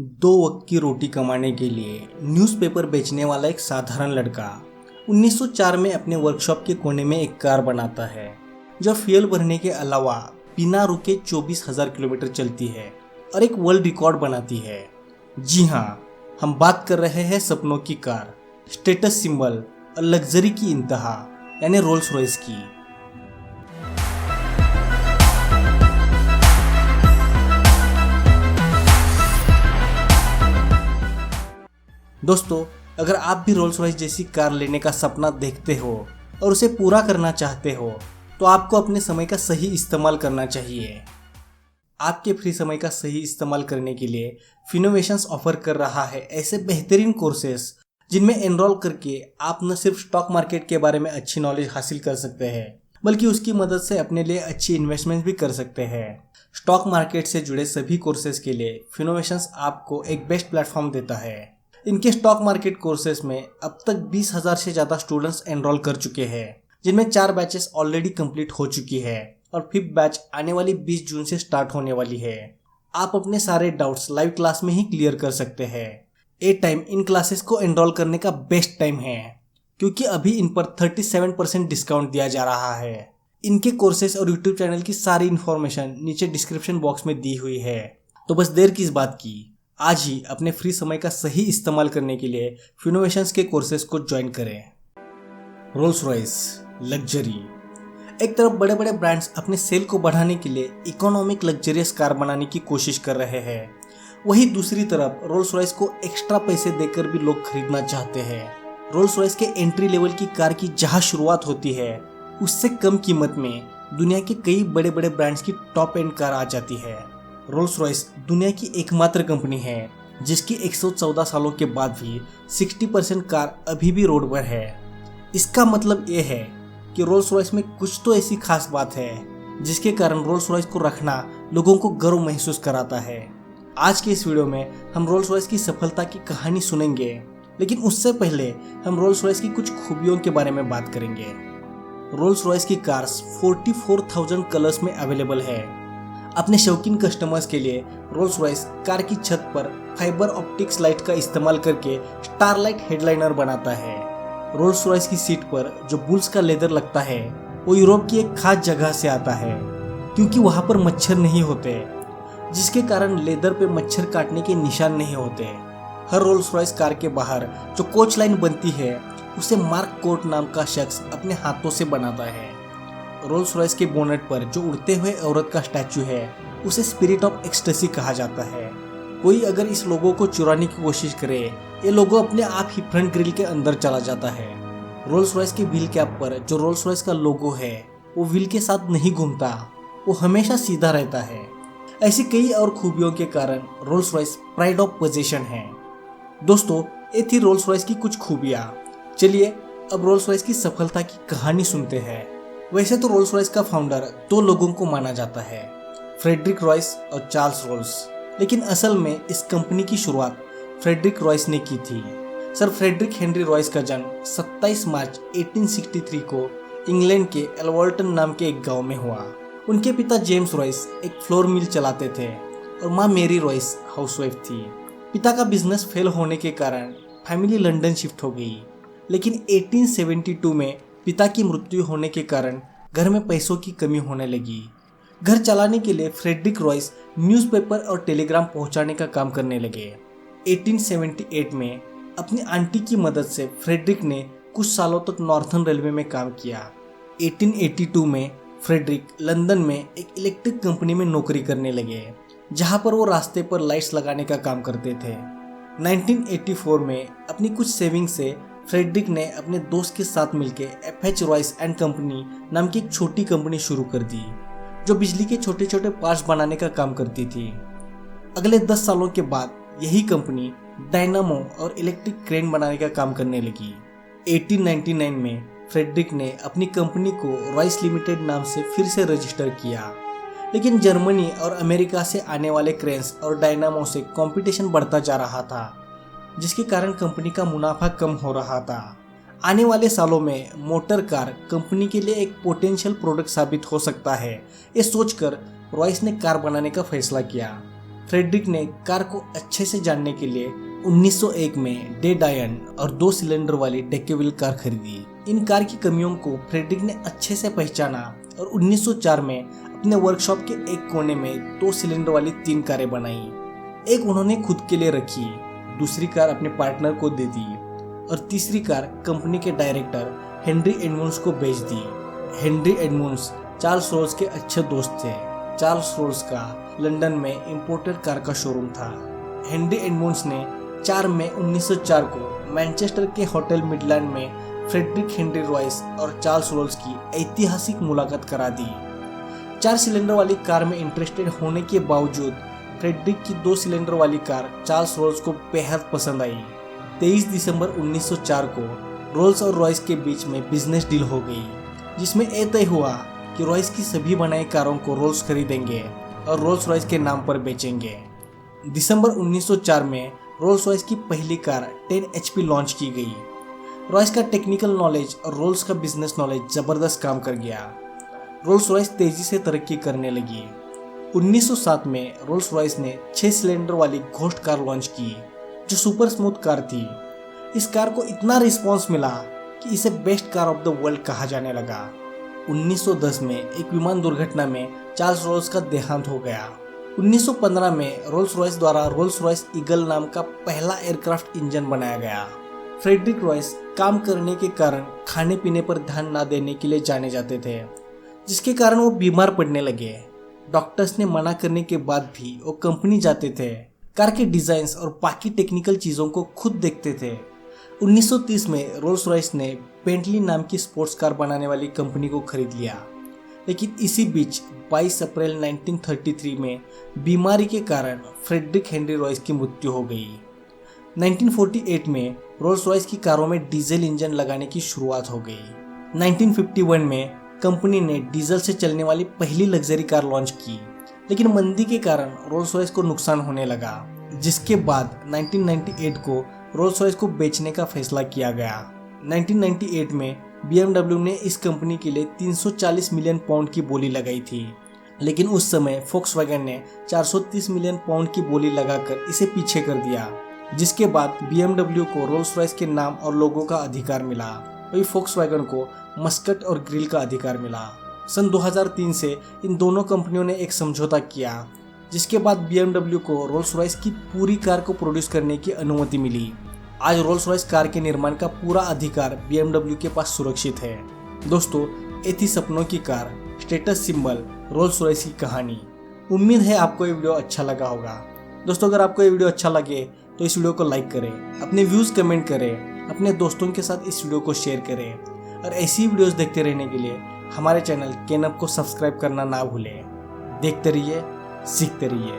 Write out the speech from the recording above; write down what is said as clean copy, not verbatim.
दो वक्त की रोटी कमाने के लिए न्यूज़पेपर बेचने वाला एक साधारण लड़का 1904 में अपने वर्कशॉप के कोने में एक कार बनाता है जो फ्यूल भरने के अलावा बिना रुके 24,000 किलोमीटर चलती है और एक वर्ल्ड रिकॉर्ड बनाती है। जी हाँ, हम बात कर रहे हैं सपनों की कार, स्टेटस सिंबल और लग्जरी की इंतहा यानी रोल्स रॉयस की। दोस्तों, अगर आप भी रोल्स रॉयस जैसी कार लेने का सपना देखते हो और उसे पूरा करना चाहते हो तो आपको अपने समय का सही इस्तेमाल करना चाहिए। आपके फ्री समय का सही इस्तेमाल करने के लिए फिनोवेशंस ऑफर कर रहा है ऐसे बेहतरीन कोर्सेस जिनमें एनरोल करके आप न सिर्फ स्टॉक मार्केट के बारे में अच्छी नॉलेज हासिल कर सकते हैं बल्कि उसकी मदद से अपने लिए अच्छी इन्वेस्टमेंट भी कर सकते हैं। स्टॉक मार्केट से जुड़े सभी कोर्सेज के लिए फिनोवेशंस आपको एक बेस्ट प्लेटफॉर्म देता है। इनके स्टॉक मार्केट कोर्सेज में अब तक 20,000 से ज़्यादा स्टूडेंट्स एनरोल कर चुके हैं, जिनमें 4 बैचेस ऑलरेडी कंप्लीट हो चुकी है और 5th बैच आने वाली 20 जून से स्टार्ट होने वाली है। आप अपने सारे डाउट्स लाइव क्लास में ही क्लियर कर सकते हैं। ये टाइम इन क्लासेस को एनरोल करने का बेस्ट टाइम है क्योंकि अभी इन पर 37% डिस्काउंट दिया जा रहा है। इनके कोर्सेज और यूट्यूब चैनल की सारी इन्फॉर्मेशन नीचे डिस्क्रिप्शन बॉक्स में दी हुई है, तो बस देर किस बात की, आज ही अपने फ्री समय का सही इस्तेमाल करने के लिए फिनोवेशंस के कोर्सेज को ज्वाइन करें। Rolls Royce luxury. एक तरफ बड़े बड़े ब्रांड्स अपने सेल को बढ़ाने के लिए इकोनॉमिक लग्जरियस कार बनाने की कोशिश कर रहे हैं, वहीं दूसरी तरफ रोल्स रॉयस को एक्स्ट्रा पैसे देकर भी लोग खरीदना चाहते हैं। रोल्स रॉयस के एंट्री लेवल की कार की जहां शुरुआत होती है उससे कम कीमत में दुनिया के कई बड़े बड़े ब्रांड्स की टॉप एंड कार आ जाती है। रोल्स रॉयस दुनिया की एकमात्र कंपनी है जिसकी 114 सालों के बाद भी 60% कार अभी भी रोड पर है। इसका मतलब ये है कि रोल्स रॉयस में कुछ तो ऐसी खास बात है जिसके कारण रोल्स रॉयस को रखना लोगों को गर्व महसूस कराता है। आज के इस वीडियो में हम रोल्स रॉयस की सफलता की कहानी सुनेंगे, लेकिन उससे पहले हम रोल्स रॉयस की कुछ खूबियों के बारे में बात करेंगे। रोल्स रॉयस की कार्स 44,000 कलर्स में अवेलेबल है। अपने शौकीन कस्टमर्स के लिए रोल्स रॉयस कार की छत पर फाइबर ऑप्टिक्स लाइट का इस्तेमाल करके स्टारलाइट हेडलाइनर बनाता है। रोल्स रॉयस की सीट पर जो बुल्स का लेदर लगता है वो यूरोप की एक खास जगह से आता है क्योंकि वहाँ पर मच्छर नहीं होते, जिसके कारण लेदर पे मच्छर काटने के निशान नहीं होते। हर रोल्स रॉयस कार के बाहर जो कोच लाइन बनती है उसे मार्क कोर्ट नाम का शख्स अपने हाथों से बनाता है। रोल्स रॉयस के बोनेट पर जो उड़ते हुए औरत का स्टैचू है उसे स्पिरिट ऑफ एक्सटेसी कहा जाता है। कोई अगर इस लोगो को चुराने की कोशिश करे, ये लोगो अपने आप ही फ्रंट ग्रिल के अंदर चला जाता है। रोल्स रॉयस के व्हील कैप पर जो रोल्स रॉयस का लोगो है वो व्हील के साथ नहीं घूमता, वो हमेशा सीधा रहता है। ऐसी कई और खूबियों के कारण Rolls Royce pride of position है। दोस्तों, ये थी रोल्स रॉयस की कुछ खूबियाँ। चलिए अब रोल्स रॉयस की सफलता की कहानी सुनते हैं। वैसे तो रोल्स रॉयस का फाउंडर 2 लोगों को माना जाता है, फ्रेडरिक रॉयस और चार्ल्स रोल्स, लेकिन असल में इस कंपनी की शुरुआत फ्रेडरिक रॉयस ने की थी। सर फ्रेडरिक हेनरी रॉयस का जन्म 27 मार्च 1863 को इंग्लैंड के एल्वर्टन नाम के एक गांव में हुआ। उनके पिता जेम्स रॉयस एक फ्लोर मिल चलाते थे और माँ मेरी रॉयस हाउसवाइफ थी। पिता का बिजनेस फेल होने के कारण फैमिली लंदन शिफ्ट हो गई, लेकिन 1872 में पिता की मृत्यु होने के कारण घर में पैसों की कमी होने लगी। घर चलाने के लिए फ्रेडरिक रॉयस न्यूज़पेपर और टेलीग्राम पहुंचाने का काम करने लगे। 1878 में अपनी आंटी की मदद से फ्रेडरिक ने कुछ सालों तक नॉर्थर्न रेलवे में काम किया। 1882 में फ्रेडरिक लंदन में एक इलेक्ट्रिक कंपनी में नौकरी करने लगे, जहां पर वो रास्ते पर लाइट्स लगाने का काम करते थे। 1984 में अपनी कुछ सेविंग से फ्रेडरिक ने अपने दोस्त के साथ मिलकर FH रॉयस एंड कंपनी नाम की एक छोटी कंपनी शुरू कर दी जो बिजली के छोटे छोटे पार्ट्स बनाने का काम करती थी। अगले 10 सालों के बाद यही कंपनी डायनामो और इलेक्ट्रिक क्रेन बनाने का काम करने लगी। 1899 में फ्रेडरिक ने अपनी कंपनी को रॉयस लिमिटेड नाम से फिर से रजिस्टर किया, लेकिन जर्मनी और अमेरिका से आने वाले क्रेन्स और डायनामो से कंपटीशन बढ़ता जा रहा था, जिसके कारण कंपनी का मुनाफा कम हो रहा था। आने वाले सालों में मोटर कार कंपनी के लिए एक पोटेंशियल प्रोडक्ट साबित हो सकता है, ये सोचकर रॉयस ने कार बनाने का फैसला किया। फ्रेडरिक ने कार को अच्छे से जानने के लिए 1901 में डे डायन और 2 सिलेंडर वाली डेकेविल कार खरीदी। इन कार की कमियों को फ्रेडरिक ने अच्छे से पहचाना और 1904 में अपने वर्कशॉप के एक कोने में 2 सिलेंडर वाली 3 कारें बनाई। एक उन्होंने खुद के लिए रखी, दूसरी कार अपने पार्टनर को दे दी और तीसरी कार कंपनी के डायरेक्टर हेनरी एडमंड्स को बेच दी। हेनरी एडमंड्स चार्ल्स रोल्स के अच्छे दोस्त थे। चार्ल्स रोल्स का लंदन में इंपोर्टेड कार का शोरूम था। हेनरी एडमंड्स ने 4 मई 1904 को मैनचेस्टर के होटल मिडलैंड में फ्रेडरिक हेनरी रॉयस और चार्ल्स रोल्स की ऐतिहासिक मुलाकात करा दी। 4 सिलेंडर वाली कार में इंटरेस्टेड होने के बावजूद फ्रेडरिक की 2 सिलेंडर वाली कार चार्ल्स रोल्स को बेहद पसंद आई। 23 दिसंबर 1904 को रोल्स और रॉयस के बीच में बिजनेस डील हो गई, जिसमें यह तय हुआ कि रॉयस की सभी बनाई कारों को रोल्स खरीदेंगे और रोल्स रॉयस के नाम पर बेचेंगे। दिसंबर 1904 में रोल्स रॉयस की पहली कार 10 HP लॉन्च की गई। रॉयस का टेक्निकल नॉलेज और रोल्स का बिजनेस नॉलेज जबरदस्त काम कर गया। रोल्स रॉयस तेजी से तरक्की करने लगी। 1907 में रोल्स रॉयस ने 6 सिलेंडर वाली घोस्ट कार लॉन्च की, जो सुपर स्मूथ कार थी। इस कार को इतना रिस्पॉन्स मिला कि इसे best car of the world कहा जाने लगा। 1910 में एक विमान दुर्घटना में चार्ल्स रोल्स का देहांत हो गया। 1915 में रोल्स रॉयस द्वारा रोल्स रॉयस ईगल नाम का पहला एयरक्राफ्ट इंजन बनाया गया। फ्रेडरिक रॉयस काम करने के कारण खाने पीने पर ध्यान न देने के लिए जाने जाते थे, जिसके कारण वो बीमार पड़ने लगे। डॉक्टर्स ने मना करने के बाद भी वो कंपनी जाते थे। कार के डिजाइन्स और बाकी टेक्निकल चीज़ों को खुद देखते थे। 1930 में रोल्स रॉयस ने बेंटली नाम की स्पोर्ट्स कार बनाने वाली कंपनी को खरीद लिया, लेकिन इसी बीच 22 अप्रैल 1933 में बीमारी के कारण फ्रेडरिक हेनरी रॉयस की मृत्यु हो गई। 1948 में रोल्स रॉयस की कारों में डीजल इंजन लगाने की शुरुआत हो गई। 1951 में कंपनी ने डीजल से चलने वाली पहली लग्जरी कार लॉन्च की, लेकिन मंदी के कारण रोल्स रॉयस को नुकसान होने लगा, जिसके बाद 1998 को रोल्स रॉयस को बेचने का फैसला किया गया। 1998 में BMW ने इस कंपनी के लिए 340 मिलियन पाउंड की बोली लगाई थी, लेकिन उस समय फोक्सवैगन ने 430 मिलियन पाउंड की बोली लगाकर इसे पीछे कर दिया, जिसके बाद BMW को रोल्स रॉयस के नाम और लोगों का अधिकार मिला, वही फोक्सवैगन को मस्कट और ग्रिल का अधिकार मिला। सन 2003 से इन दोनों कंपनियों ने एक समझौता किया, जिसके बाद BMW को रोल्स रॉयस की पूरी कार को प्रोड्यूस करने की अनुमति मिली। आज रोल्स रॉयस कार के निर्माण का पूरा अधिकार BMW के पास सुरक्षित है। दोस्तों, ये थी सपनों की car, status symbol Rolls Royce की कहानी। उम्मीद है आपको ये वीडियो अच्छा लगा होगा। दोस्तों, अगर आपको ये वीडियो अच्छा लगे तो इस वीडियो को लाइक करें, अपने व्यूज़ कमेंट करें, अपने दोस्तों के साथ इस वीडियो को शेयर करें और ऐसी वीडियोस देखते रहने के लिए हमारे चैनल केनअप को सब्सक्राइब करना ना भूलें। देखते रहिए, सीखते रहिए।